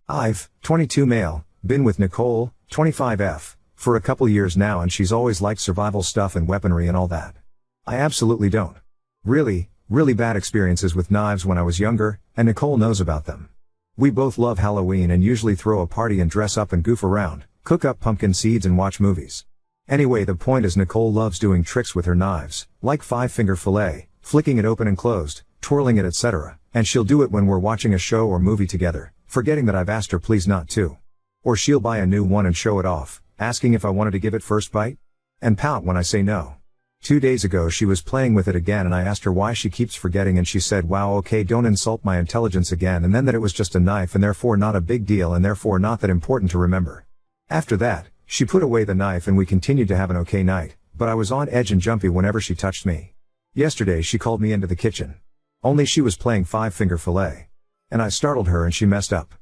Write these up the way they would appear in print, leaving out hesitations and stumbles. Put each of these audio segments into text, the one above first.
I've, 22 male, been with Nicole, 25F, for a couple years now and she's always liked survival stuff and weaponry and all that. I absolutely don't. Really bad experiences with knives when I was younger, and Nicole knows about them. We both love Halloween and usually throw a party and dress up and goof around, cook up pumpkin seeds and watch movies. Anyway, the point is Nicole loves doing tricks with her knives, like 5-finger fillet, flicking it open and closed, twirling it, etc., and she'll do it when we're watching a show or movie together, forgetting that I've asked her please not to. Or she'll buy a new one and show it off, asking if I wanted to give it first bite, and pout when I say no. 2 days ago she was playing with it again and I asked her why she keeps forgetting and she said, wow, okay, don't insult my intelligence again, and then that it was just a knife and therefore not a big deal and therefore not that important to remember. After that, she put away the knife and we continued to have an okay night, but I was on edge and jumpy whenever she touched me. Yesterday she called me into the kitchen. Only she was playing 5-finger fillet. And I startled her and she messed up.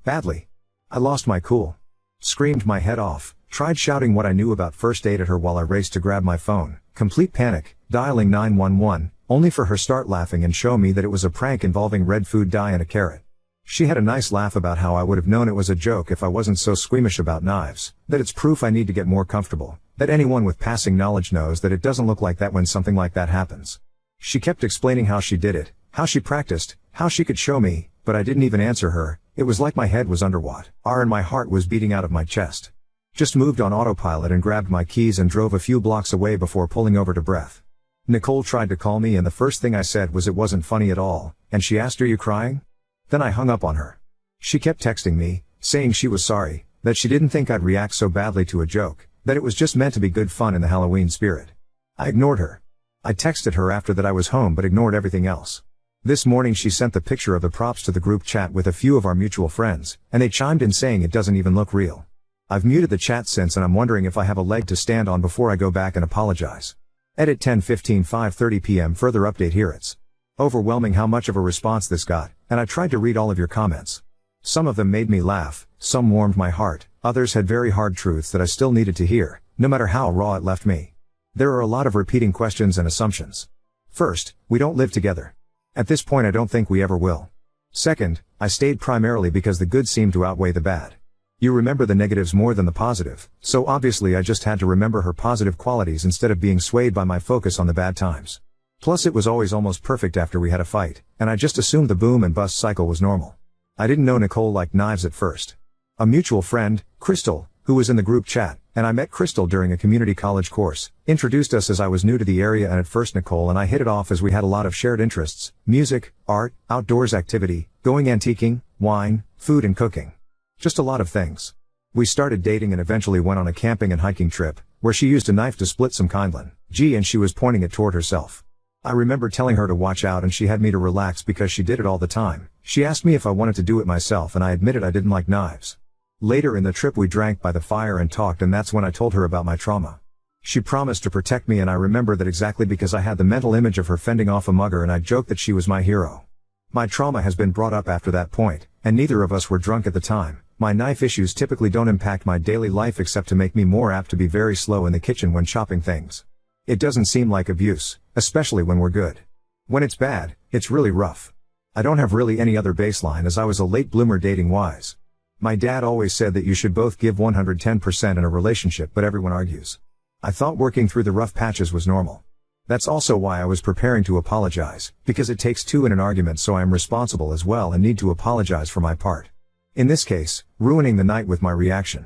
Badly. I lost my cool. Screamed my head off, tried shouting what I knew about first aid at her while I raced to grab my phone, complete panic, dialing 911, only for her start laughing and show me that it was a prank involving red food dye and a carrot. She had a nice laugh about how I would have known it was a joke if I wasn't so squeamish about knives, that it's proof I need to get more comfortable, that anyone with passing knowledge knows that it doesn't look like that when something like that happens. She kept explaining how she did it, how she practiced, how she could show me, but I didn't even answer her. It was like my head was underwater, and my heart was beating out of my chest. Just moved on autopilot and grabbed my keys and drove a few blocks away before pulling over to breath. Nicole tried to call me and the first thing I said was it wasn't funny at all, and she asked, "Are you crying?" Then I hung up on her. She kept texting me, saying she was sorry, that she didn't think I'd react so badly to a joke, that it was just meant to be good fun in the Halloween spirit. I ignored her. I texted her after that I was home but ignored everything else. This morning she sent the picture of the props to the group chat with a few of our mutual friends, and they chimed in saying it doesn't even look real. I've muted the chat since and I'm wondering if I have a leg to stand on before I go back and apologize. Edit 10:15 5:30 p.m. Further update here. It's overwhelming how much of a response this got, and I tried to read all of your comments. Some of them made me laugh, some warmed my heart, others had very hard truths that I still needed to hear, no matter how raw it left me. There are a lot of repeating questions and assumptions. First, we don't live together. At this point I don't think we ever will. Second, I stayed primarily because the good seemed to outweigh the bad. You remember the negatives more than the positive, so obviously I just had to remember her positive qualities instead of being swayed by my focus on the bad times. Plus it was always almost perfect after we had a fight, and I just assumed the boom and bust cycle was normal. I didn't know Nicole liked knives at first. A mutual friend, Crystal, who was in the group chat, and I met Crystal during a community college course, introduced us as I was new to the area, and at first Nicole and I hit it off as we had a lot of shared interests: music, art, outdoors activity, going antiquing, wine, food and cooking. Just a lot of things. We started dating and eventually went on a camping and hiking trip, where she used a knife to split some kindlin, and she was pointing it toward herself. I remember telling her to watch out and she had me to relax because she did it all the time. She asked me if I wanted to do it myself and I admitted I didn't like knives. Later in the trip we drank by the fire and talked, and that's when I told her about my trauma. She promised to protect me, and I remember that exactly because I had the mental image of her fending off a mugger and I joked that she was my hero. My trauma has been brought up after that point, and neither of us were drunk at the time. My knife issues typically don't impact my daily life except to make me more apt to be very slow in the kitchen when chopping things. It doesn't seem like abuse, especially when we're good. When it's bad, it's really rough. I don't have really any other baseline as I was a late bloomer dating wise. My dad always said that you should both give 110% in a relationship, but everyone argues. I thought working through the rough patches was normal. That's also why I was preparing to apologize, because it takes two in an argument, so I am responsible as well and need to apologize for my part. In this case, ruining the night with my reaction.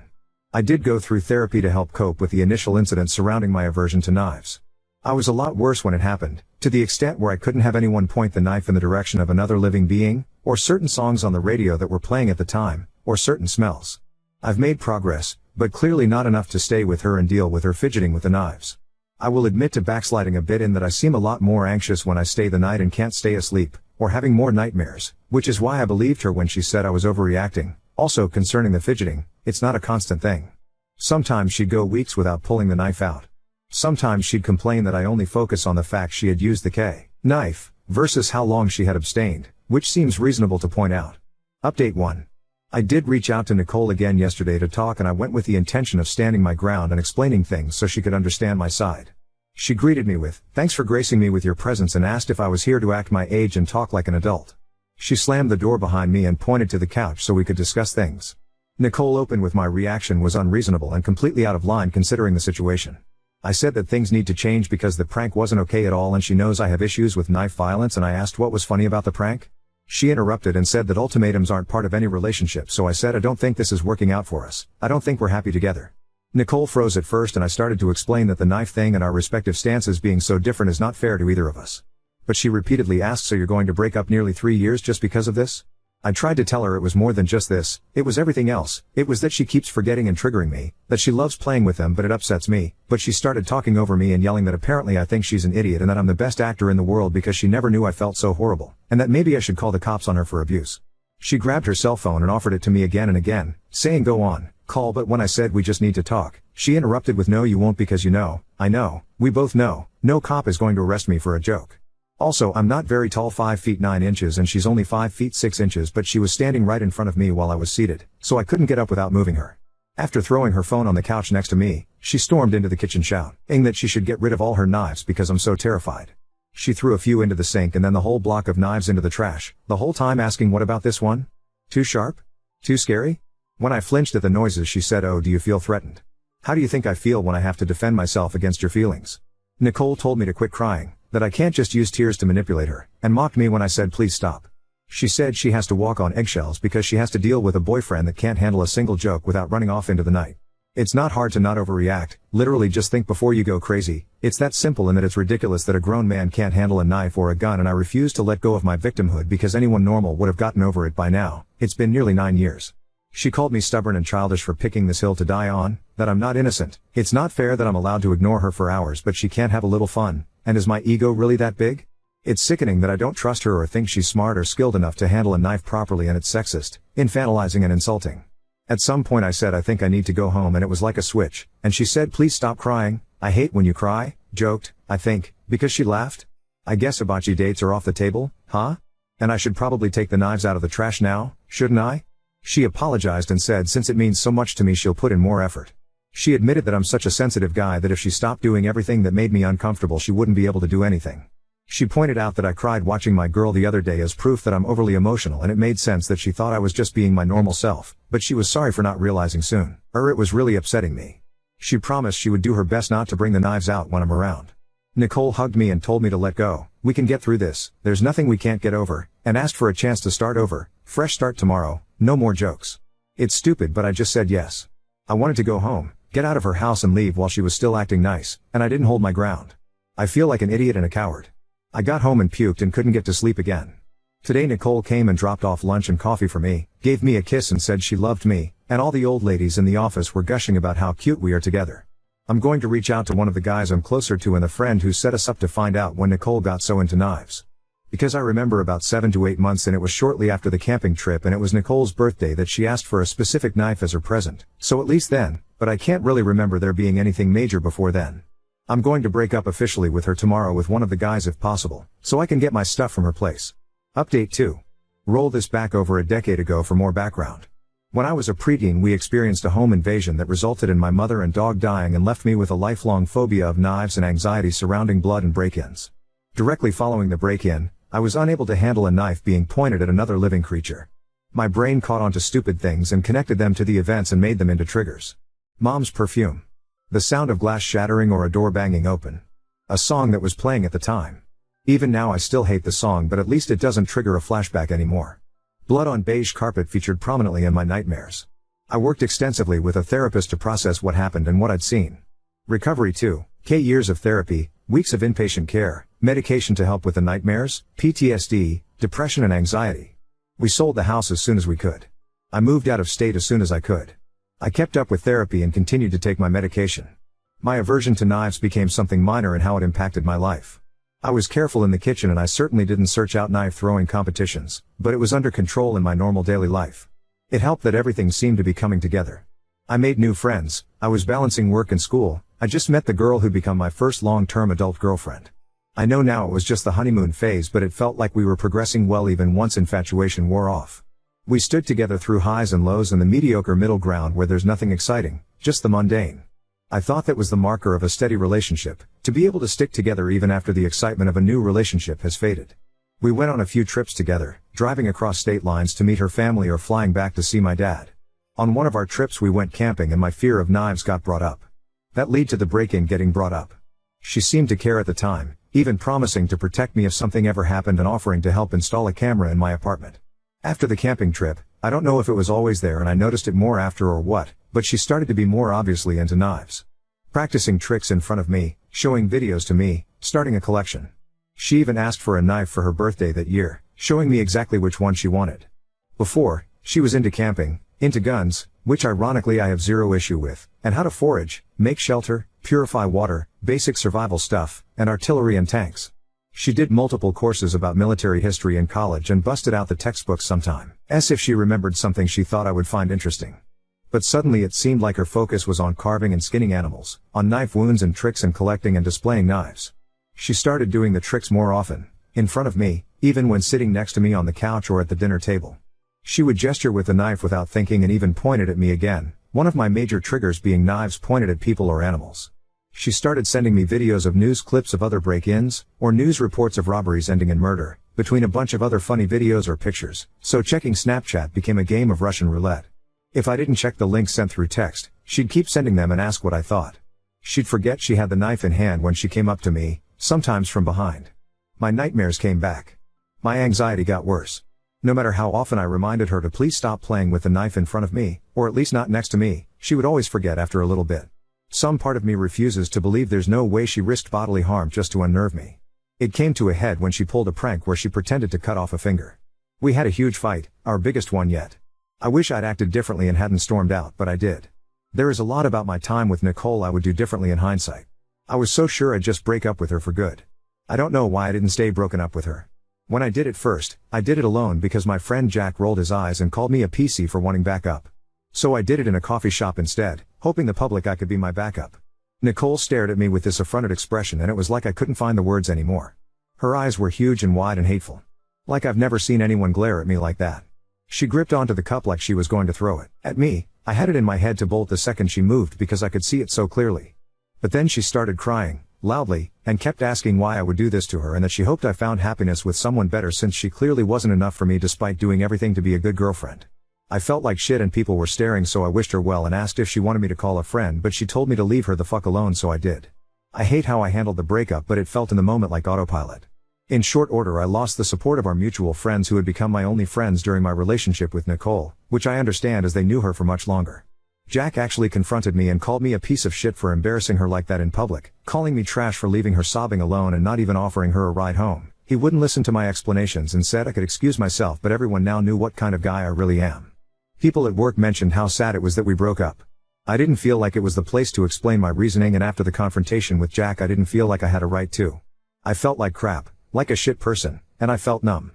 I did go through therapy to help cope with the initial incident surrounding my aversion to knives. I was a lot worse when it happened, to the extent where I couldn't have anyone point the knife in the direction of another living being, or certain songs on the radio that were playing at the time, or certain smells. I've made progress, but clearly not enough to stay with her and deal with her fidgeting with the knives. I will admit to backsliding a bit in that I seem a lot more anxious when I stay the night and can't stay asleep, or having more nightmares, which is why I believed her when she said I was overreacting. Also concerning the fidgeting, it's not a constant thing. Sometimes she'd go weeks without pulling the knife out. Sometimes she'd complain that I only focus on the fact she had used the knife, versus how long she had abstained, which seems reasonable to point out. Update 1. I did reach out to Nicole again yesterday to talk, and I went with the intention of standing my ground and explaining things so she could understand my side. She greeted me with, "Thanks for gracing me with your presence," and asked if I was here to act my age and talk like an adult. She slammed the door behind me and pointed to the couch so we could discuss things. Nicole opened with my reaction was unreasonable and completely out of line considering the situation. I said that things need to change because the prank wasn't okay at all and she knows I have issues with knife violence and I asked what was funny about the prank. She interrupted and said that ultimatums aren't part of any relationship, so I said I don't think this is working out for us. I don't think we're happy together. Nicole froze at first and I started to explain that the knife thing and our respective stances being so different is not fair to either of us. But she repeatedly asked, so you're going to break up nearly 3 years just because of this? I tried to tell her it was more than just this, it was everything else. It was that she keeps forgetting and triggering me, that she loves playing with them but it upsets me, but she started talking over me and yelling that apparently I think she's an idiot and that I'm the best actor in the world because she never knew I felt so horrible, and that maybe I should call the cops on her for abuse. She grabbed her cell phone and offered it to me again and again, saying go on, call, but when I said we just need to talk, she interrupted with no you won't because you know, I know, we both know, no cop is going to arrest me for a joke. Also, I'm not very tall, 5 feet 9 inches and she's only 5 feet 6 inches, but she was standing right in front of me while I was seated, so I couldn't get up without moving her. After throwing her phone on the couch next to me, she stormed into the kitchen shouting that she should get rid of all her knives because I'm so terrified. She threw a few into the sink and then the whole block of knives into the trash, the whole time asking what about this one? Too sharp? Too scary? When I flinched at the noises she said, oh, do you feel threatened? How do you think I feel when I have to defend myself against your feelings? Nicole told me to quit crying, that I can't just use tears to manipulate her, and mocked me when I said please stop. She said she has to walk on eggshells because she has to deal with a boyfriend that can't handle a single joke without running off into the night. It's not hard to not overreact, literally just think before you go crazy. It's that simple, and that it's ridiculous that a grown man can't handle a knife or a gun, and I refuse to let go of my victimhood because anyone normal would have gotten over it by now. It's been nearly 9 years. She called me stubborn and childish for picking this hill to die on, that I'm not innocent. It's not fair that I'm allowed to ignore her for hours but she can't have a little fun, and is my ego really that big? It's sickening that I don't trust her or think she's smart or skilled enough to handle a knife properly, and it's sexist, infantilizing and insulting. At some point I said I think I need to go home and it was like a switch, and she said please stop crying, I hate when you cry, joked, I think, because she laughed. I guess hibachi dates are off the table, huh? And I should probably take the knives out of the trash now, shouldn't I? She apologized and said since it means so much to me she'll put in more effort. She admitted that I'm such a sensitive guy that if she stopped doing everything that made me uncomfortable she wouldn't be able to do anything. She pointed out that I cried watching my girl the other day as proof that I'm overly emotional, and it made sense that she thought I was just being my normal self, but she was sorry for not realizing soon. It was really upsetting me. She promised she would do her best not to bring the knives out when I'm around. Nicole hugged me and told me to let go. We can get through this, there's nothing we can't get over, and asked for a chance to start over, fresh start tomorrow, no more jokes. It's stupid but I just said yes. I wanted to go home, get out of her house and leave while she was still acting nice, and I didn't hold my ground. I feel like an idiot and a coward. I got home and puked and couldn't get to sleep again. Today Nicole came and dropped off lunch and coffee for me, gave me a kiss and said she loved me, and all the old ladies in the office were gushing about how cute we are together. I'm going to reach out to one of the guys I'm closer to and the friend who set us up to find out when Nicole got so into knives. Because I remember about 7 to 8 months, and it was shortly after the camping trip and it was Nicole's birthday that she asked for a specific knife as her present, so at least then, but I can't really remember there being anything major before then. I'm going to break up officially with her tomorrow with one of the guys if possible, so I can get my stuff from her place. Update 2. Roll this back over a decade ago for more background. When I was a preteen we experienced a home invasion that resulted in my mother and dog dying and left me with a lifelong phobia of knives and anxiety surrounding blood and break-ins. Directly following the break-in, I was unable to handle a knife being pointed at another living creature. My brain caught on to stupid things and connected them to the events and made them into triggers. Mom's perfume. The sound of glass shattering or a door banging open. A song that was playing at the time. Even now I still hate the song, but at least it doesn't trigger a flashback anymore. Blood on beige carpet featured prominently in my nightmares. I worked extensively with a therapist to process what happened and what I'd seen. Recovery 2. Years of therapy, weeks of inpatient care, medication to help with the nightmares, PTSD, depression and anxiety. We sold the house as soon as we could. I moved out of state as soon as I could. I kept up with therapy and continued to take my medication. My aversion to knives became something minor in how it impacted my life. I was careful in the kitchen and I certainly didn't search out knife throwing competitions, but it was under control in my normal daily life. It helped that everything seemed to be coming together. I made new friends, I was balancing work and school, I just met the girl who'd become my first long-term adult girlfriend. I know now it was just the honeymoon phase, but it felt like we were progressing well even once infatuation wore off. We stood together through highs and lows and the mediocre middle ground where there's nothing exciting, just the mundane. I thought that was the marker of a steady relationship, to be able to stick together even after the excitement of a new relationship has faded. We went on a few trips together, driving across state lines to meet her family or flying back to see my dad. On one of our trips we went camping and my fear of knives got brought up. That led to the break-in getting brought up. She seemed to care at the time, even promising to protect me if something ever happened and offering to help install a camera in my apartment. After the camping trip, I don't know if it was always there and I noticed it more after or what, but she started to be more obviously into knives. Practicing tricks in front of me, showing videos to me, starting a collection. She even asked for a knife for her birthday that year, showing me exactly which one she wanted. Before, she was into camping, into guns, which ironically I have zero issue with, and how to forage, make shelter, purify water, basic survival stuff, and artillery and tanks. She did multiple courses about military history in college and busted out the textbooks sometime, as if she remembered something she thought I would find interesting. But suddenly it seemed like her focus was on carving and skinning animals, on knife wounds and tricks and collecting and displaying knives. She started doing the tricks more often, in front of me, even when sitting next to me on the couch or at the dinner table. She would gesture with the knife without thinking and even pointed at me again, one of my major triggers being knives pointed at people or animals. She started sending me videos of news clips of other break-ins, or news reports of robberies ending in murder, between a bunch of other funny videos or pictures, so checking Snapchat became a game of Russian roulette. If I didn't check the links sent through text, she'd keep sending them and ask what I thought. She'd forget she had the knife in hand when she came up to me, sometimes from behind. My nightmares came back. My anxiety got worse. No matter how often I reminded her to please stop playing with the knife in front of me, or at least not next to me, she would always forget after a little bit. Some part of me refuses to believe there's no way she risked bodily harm just to unnerve me. It came to a head when she pulled a prank where she pretended to cut off a finger. We had a huge fight, our biggest one yet. I wish I'd acted differently and hadn't stormed out, but I did. There is a lot about my time with Nicole I would do differently in hindsight. I was so sure I'd just break up with her for good. I don't know why I didn't stay broken up with her. When I did it first, I did it alone because my friend Jack rolled his eyes and called me a PC for wanting backup. So I did it in a coffee shop instead, hoping the public I could be my backup. Nicole stared at me with this affronted expression and it was like I couldn't find the words anymore. Her eyes were huge and wide and hateful. Like I've never seen anyone glare at me like that. She gripped onto the cup like she was going to throw it at me. I had it in my head to bolt the second she moved because I could see it so clearly. But then she started crying, loudly, and kept asking why I would do this to her and that she hoped I found happiness with someone better since she clearly wasn't enough for me despite doing everything to be a good girlfriend. I felt like shit and people were staring so I wished her well and asked if she wanted me to call a friend but she told me to leave her the fuck alone so I did. I hate how I handled the breakup but it felt in the moment like autopilot. In short order I lost the support of our mutual friends who had become my only friends during my relationship with Nicole, which I understand as they knew her for much longer. Jack actually confronted me and called me a piece of shit for embarrassing her like that in public, calling me trash for leaving her sobbing alone and not even offering her a ride home. He wouldn't listen to my explanations and said I could excuse myself but everyone now knew what kind of guy I really am. People at work mentioned how sad it was that we broke up. I didn't feel like it was the place to explain my reasoning and after the confrontation with Jack I didn't feel like I had a right to. I felt like crap, like a shit person, and I felt numb.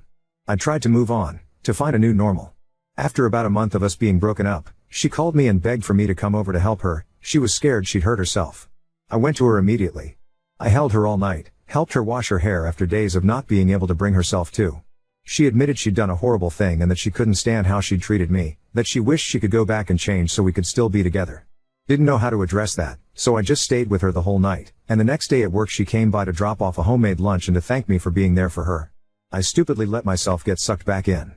I tried to move on, to find a new normal. After about a month of us being broken up, she called me and begged for me to come over to help her. She was scared she'd hurt herself. I went to her immediately. I held her all night, helped her wash her hair after days of not being able to bring herself to. She admitted she'd done a horrible thing and that she couldn't stand how she'd treated me, that she wished she could go back and change so we could still be together. Didn't know how to address that, so I just stayed with her the whole night, and the next day at work she came by to drop off a homemade lunch and to thank me for being there for her. I stupidly let myself get sucked back in.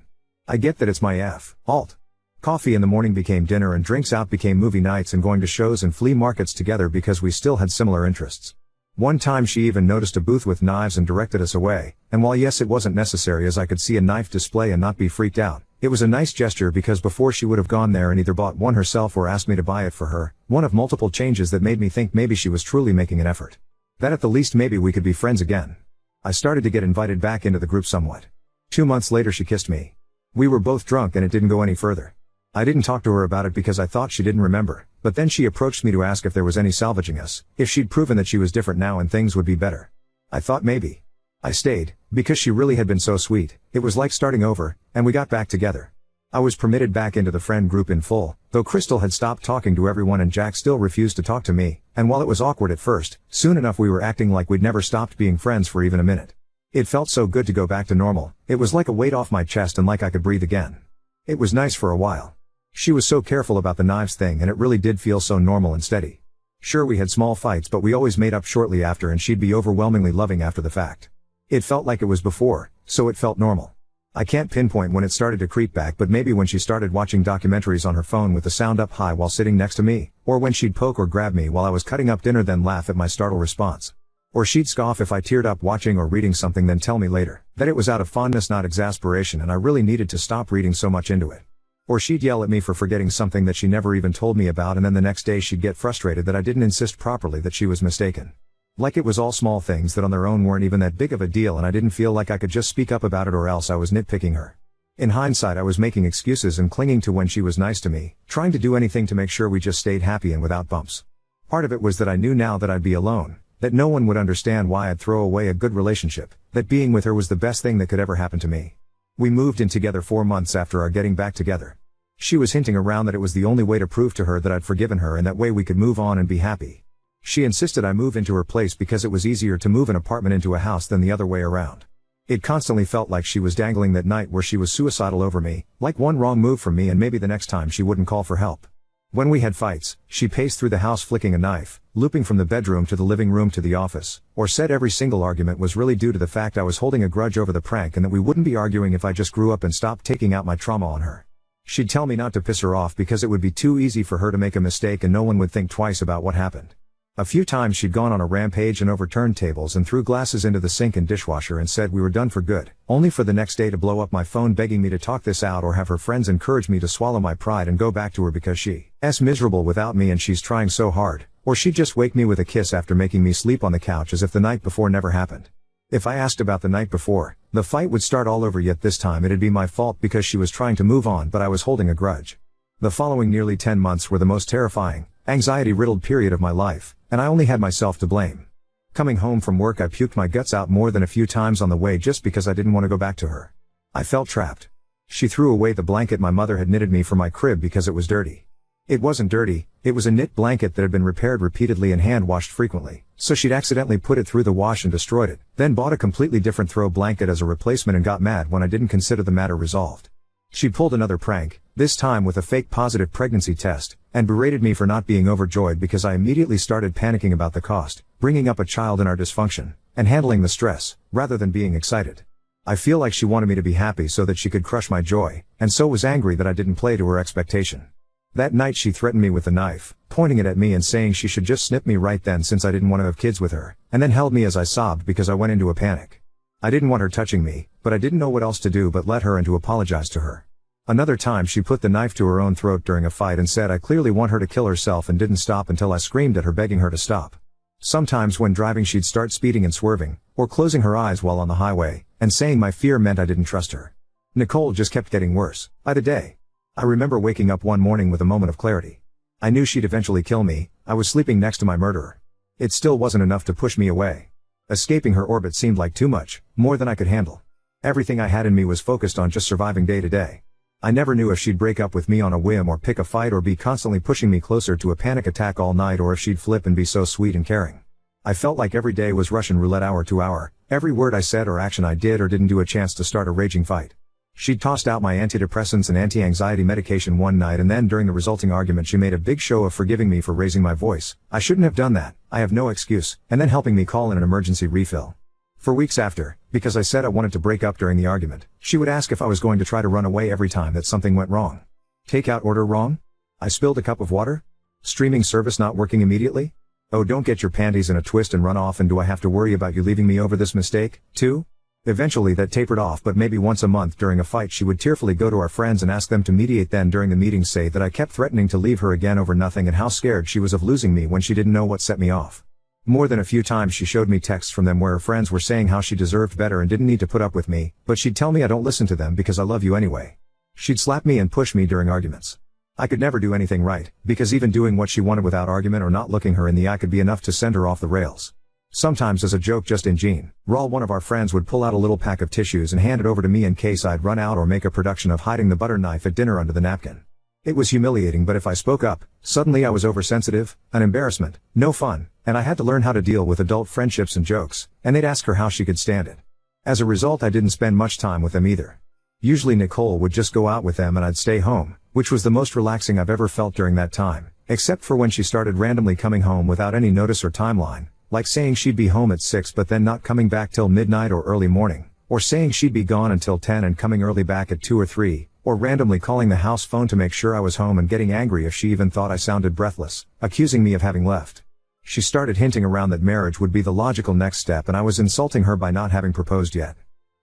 I get that it's my fault. Coffee in the morning became dinner and drinks out became movie nights and going to shows and flea markets together because we still had similar interests. One time she even noticed a booth with knives and directed us away, and while yes it wasn't necessary as I could see a knife display and not be freaked out, it was a nice gesture because before she would have gone there and either bought one herself or asked me to buy it for her, one of multiple changes that made me think maybe she was truly making an effort. That at the least maybe we could be friends again. I started to get invited back into the group somewhat. 2 months later she kissed me. We were both drunk and it didn't go any further. I didn't talk to her about it because I thought she didn't remember, but then she approached me to ask if there was any salvaging us, if she'd proven that she was different now and things would be better. I thought maybe. I stayed, because she really had been so sweet, it was like starting over, and we got back together. I was permitted back into the friend group in full, though Crystal had stopped talking to everyone and Jack still refused to talk to me, and while it was awkward at first, soon enough we were acting like we'd never stopped being friends for even a minute. It felt so good to go back to normal, it was like a weight off my chest and like I could breathe again. It was nice for a while. She was so careful about the knives thing and it really did feel so normal and steady. Sure we had small fights but we always made up shortly after and she'd be overwhelmingly loving after the fact. It felt like it was before, so it felt normal. I can't pinpoint when it started to creep back, but maybe when she started watching documentaries on her phone with the sound up high while sitting next to me, or when she'd poke or grab me while I was cutting up dinner then laugh at my startled response. Or she'd scoff if I teared up watching or reading something then tell me later that it was out of fondness not exasperation and I really needed to stop reading so much into it. Or she'd yell at me for forgetting something that she never even told me about, and then the next day she'd get frustrated that I didn't insist properly that she was mistaken. Like it was all small things that on their own weren't even that big of a deal and I didn't feel like I could just speak up about it or else I was nitpicking her. In hindsight I was making excuses and clinging to when she was nice to me, trying to do anything to make sure we just stayed happy and without bumps. Part of it was that I knew now that I'd be alone, that no one would understand why I'd throw away a good relationship, that being with her was the best thing that could ever happen to me. We moved in together 4 months after our getting back together. She was hinting around that it was the only way to prove to her that I'd forgiven her and that way we could move on and be happy. She insisted I move into her place because it was easier to move an apartment into a house than the other way around. It constantly felt like she was dangling that night where she was suicidal over me, like one wrong move from me and maybe the next time she wouldn't call for help. When we had fights, she paced through the house flicking a knife, looping from the bedroom to the living room to the office, or said every single argument was really due to the fact I was holding a grudge over the prank and that we wouldn't be arguing if I just grew up and stopped taking out my trauma on her. She'd tell me not to piss her off because it would be too easy for her to make a mistake and no one would think twice about what happened. A few times she'd gone on a rampage and overturned tables and threw glasses into the sink and dishwasher and said we were done for good, only for the next day to blow up my phone begging me to talk this out or have her friends encourage me to swallow my pride and go back to her because she's miserable without me and she's trying so hard, or she'd just wake me with a kiss after making me sleep on the couch as if the night before never happened. If I asked about the night before, the fight would start all over, yet this time it'd be my fault because she was trying to move on but I was holding a grudge. The following nearly 10 months were the most terrifying, anxiety-riddled period of my life, and I only had myself to blame. Coming home from work I puked my guts out more than a few times on the way just because I didn't want to go back to her. I felt trapped. She threw away the blanket my mother had knitted me for my crib because it was dirty. It wasn't dirty, it was a knit blanket that had been repaired repeatedly and hand-washed frequently, so she'd accidentally put it through the wash and destroyed it, then bought a completely different throw blanket as a replacement and got mad when I didn't consider the matter resolved. She pulled another prank, this time with a fake positive pregnancy test, and berated me for not being overjoyed because I immediately started panicking about the cost, bringing up a child in our dysfunction, and handling the stress, rather than being excited. I feel like she wanted me to be happy so that she could crush my joy, and so was angry that I didn't play to her expectation. That night she threatened me with a knife, pointing it at me and saying she should just snip me right then since I didn't want to have kids with her, and then held me as I sobbed because I went into a panic. I didn't want her touching me, but I didn't know what else to do but let her and to apologize to her. Another time she put the knife to her own throat during a fight and said I clearly want her to kill herself and didn't stop until I screamed at her begging her to stop. Sometimes when driving she'd start speeding and swerving, or closing her eyes while on the highway, and saying my fear meant I didn't trust her. Nicole just kept getting worse by the day. I remember waking up one morning with a moment of clarity. I knew she'd eventually kill me, I was sleeping next to my murderer. It still wasn't enough to push me away. Escaping her orbit seemed like too much, more than I could handle. Everything I had in me was focused on just surviving day to day. I never knew if she'd break up with me on a whim or pick a fight or be constantly pushing me closer to a panic attack all night or if she'd flip and be so sweet and caring. I felt like every day was Russian roulette hour to hour, every word I said or action I did or didn't do a chance to start a raging fight. She'd tossed out my antidepressants and anti-anxiety medication one night and then during the resulting argument she made a big show of forgiving me for raising my voice. I shouldn't have done that, I have no excuse, and then helping me call in an emergency refill. For weeks after, because I said I wanted to break up during the argument, she would ask if I was going to try to run away every time that something went wrong. Takeout order wrong? I spilled a cup of water? Streaming service not working immediately? Oh, don't get your panties in a twist and run off, and do I have to worry about you leaving me over this mistake, too? Eventually that tapered off, but maybe once a month during a fight she would tearfully go to our friends and ask them to mediate, then during the meetings say that I kept threatening to leave her again over nothing and how scared she was of losing me when she didn't know what set me off. More than a few times she showed me texts from them where her friends were saying how she deserved better and didn't need to put up with me, but she'd tell me I don't listen to them because I love you anyway. She'd slap me and push me during arguments. I could never do anything right, because even doing what she wanted without argument or not looking her in the eye could be enough to send her off the rails. Sometimes as a joke just in Gene, Raul, one of our friends, would pull out a little pack of tissues and hand it over to me in case I'd run out or make a production of hiding the butter knife at dinner under the napkin. It was humiliating, but if I spoke up, suddenly I was oversensitive, an embarrassment, no fun, and I had to learn how to deal with adult friendships and jokes, and they'd ask her how she could stand it. As a result I didn't spend much time with them either. Usually Nicole would just go out with them and I'd stay home, which was the most relaxing I've ever felt during that time, except for when she started randomly coming home without any notice or timeline, Like saying she'd be home at 6 but then not coming back till midnight or early morning, or saying she'd be gone until 10 and coming early back at 2 or 3, or randomly calling the house phone to make sure I was home and getting angry if she even thought I sounded breathless, accusing me of having left. She started hinting around that marriage would be the logical next step and I was insulting her by not having proposed yet.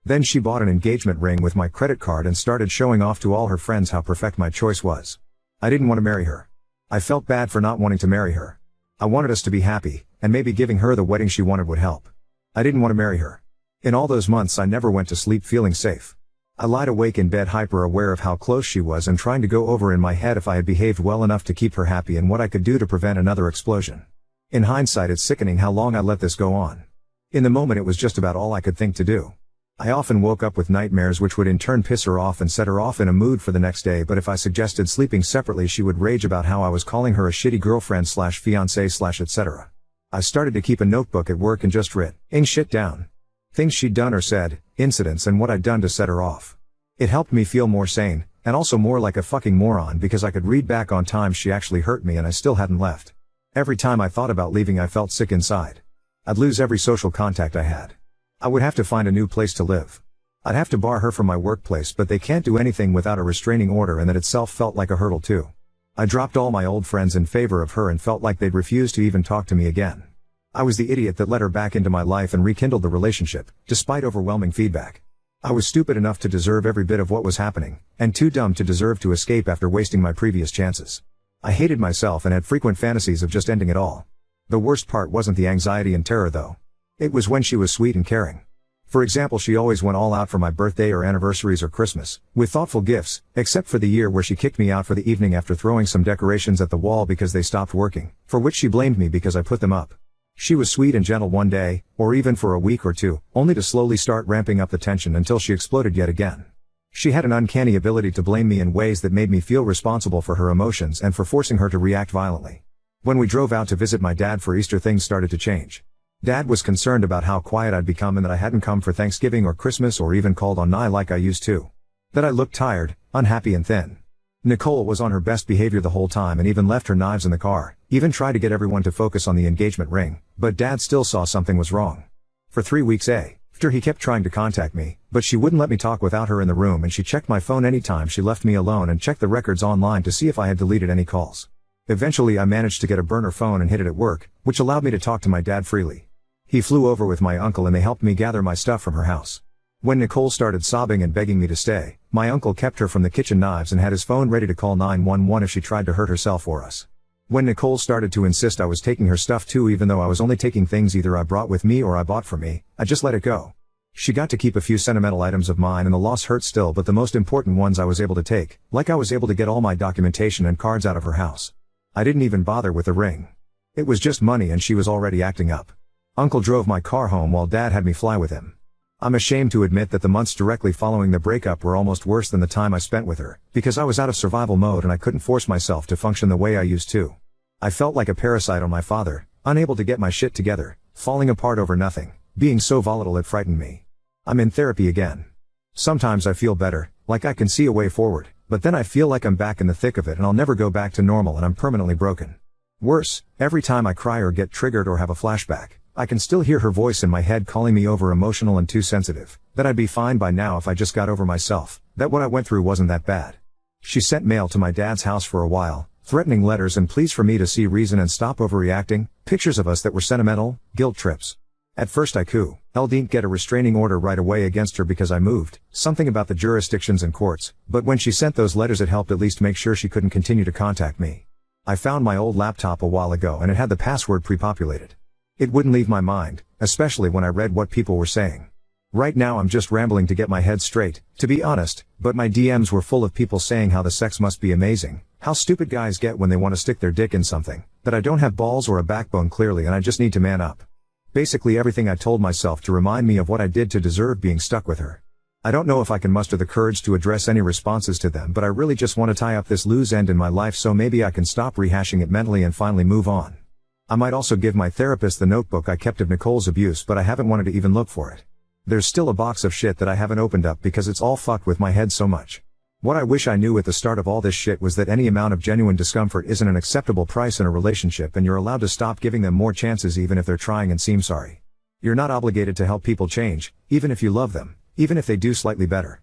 Then she bought an engagement ring with my credit card and started showing off to all her friends how perfect my choice was. I didn't want to marry her. I felt bad for not wanting to marry her. I wanted us to be happy, and maybe giving her the wedding she wanted would help. I didn't want to marry her. In all those months I never went to sleep feeling safe. I lied awake in bed hyper aware of how close she was and trying to go over in my head if I had behaved well enough to keep her happy and what I could do to prevent another explosion. In hindsight it's sickening how long I let this go on. In the moment it was just about all I could think to do. I often woke up with nightmares which would in turn piss her off and set her off in a mood for the next day, but if I suggested sleeping separately she would rage about how I was calling her a shitty girlfriend / fiancé / etc. I started to keep a notebook at work and just write shit down. Things she'd done or said, incidents and what I'd done to set her off. It helped me feel more sane, and also more like a fucking moron because I could read back on times she actually hurt me and I still hadn't left. Every time I thought about leaving I felt sick inside. I'd lose every social contact I had. I would have to find a new place to live. I'd have to bar her from my workplace, but they can't do anything without a restraining order, and that itself felt like a hurdle too. I dropped all my old friends in favor of her and felt like they'd refuse to even talk to me again. I was the idiot that let her back into my life and rekindled the relationship, despite overwhelming feedback. I was stupid enough to deserve every bit of what was happening, and too dumb to deserve to escape after wasting my previous chances. I hated myself and had frequent fantasies of just ending it all. The worst part wasn't the anxiety and terror though. It was when she was sweet and caring. For example, she always went all out for my birthday or anniversaries or Christmas, with thoughtful gifts, except for the year where she kicked me out for the evening after throwing some decorations at the wall because they stopped working, for which she blamed me because I put them up. She was sweet and gentle one day, or even for a week or two, only to slowly start ramping up the tension until she exploded yet again. She had an uncanny ability to blame me in ways that made me feel responsible for her emotions and for forcing her to react violently. When we drove out to visit my dad for Easter, things started to change. Dad was concerned about how quiet I'd become and that I hadn't come for Thanksgiving or Christmas or even called on Nye like I used to. That I looked tired, unhappy and thin. Nicole was on her best behavior the whole time and even left her knives in the car, even tried to get everyone to focus on the engagement ring, but Dad still saw something was wrong. For 3 weeks after he kept trying to contact me, but she wouldn't let me talk without her in the room, and she checked my phone anytime she left me alone and checked the records online to see if I had deleted any calls. Eventually I managed to get a burner phone and hid it at work, which allowed me to talk to my dad freely. He flew over with my uncle and they helped me gather my stuff from her house. When Nicole started sobbing and begging me to stay, my uncle kept her from the kitchen knives and had his phone ready to call 911 if she tried to hurt herself or us. When Nicole started to insist I was taking her stuff too, even though I was only taking things either I brought with me or I bought for me, I just let it go. She got to keep a few sentimental items of mine and the loss hurt still, but the most important ones I was able to take, like I was able to get all my documentation and cards out of her house. I didn't even bother with the ring. It was just money and she was already acting up. Uncle drove my car home while Dad had me fly with him. I'm ashamed to admit that the months directly following the breakup were almost worse than the time I spent with her, because I was out of survival mode and I couldn't force myself to function the way I used to. I felt like a parasite on my father, unable to get my shit together, falling apart over nothing, being so volatile it frightened me. I'm in therapy again. Sometimes I feel better, like I can see a way forward, but then I feel like I'm back in the thick of it and I'll never go back to normal and I'm permanently broken. Worse, every time I cry or get triggered or have a flashback, I can still hear her voice in my head calling me over emotional and too sensitive, that I'd be fine by now if I just got over myself, that what I went through wasn't that bad. She sent mail to my dad's house for a while, threatening letters and pleas for me to see reason and stop overreacting, pictures of us that were sentimental, guilt trips. At first I didn't get a restraining order right away against her because I moved, something about the jurisdictions and courts, but when she sent those letters it helped at least make sure she couldn't continue to contact me. I found my old laptop a while ago and it had the password pre-populated. It wouldn't leave my mind, especially when I read what people were saying. Right now I'm just rambling to get my head straight, to be honest, but my DMs were full of people saying how the sex must be amazing, how stupid guys get when they want to stick their dick in something, that I don't have balls or a backbone clearly and I just need to man up. Basically everything I told myself to remind me of what I did to deserve being stuck with her. I don't know if I can muster the courage to address any responses to them, but I really just want to tie up this loose end in my life so maybe I can stop rehashing it mentally and finally move on. I might also give my therapist the notebook I kept of Nicole's abuse, but I haven't wanted to even look for it. There's still a box of shit that I haven't opened up because it's all fucked with my head so much. What I wish I knew at the start of all this shit was that any amount of genuine discomfort isn't an acceptable price in a relationship, and you're allowed to stop giving them more chances even if they're trying and seem sorry. You're not obligated to help people change, even if you love them, even if they do slightly better.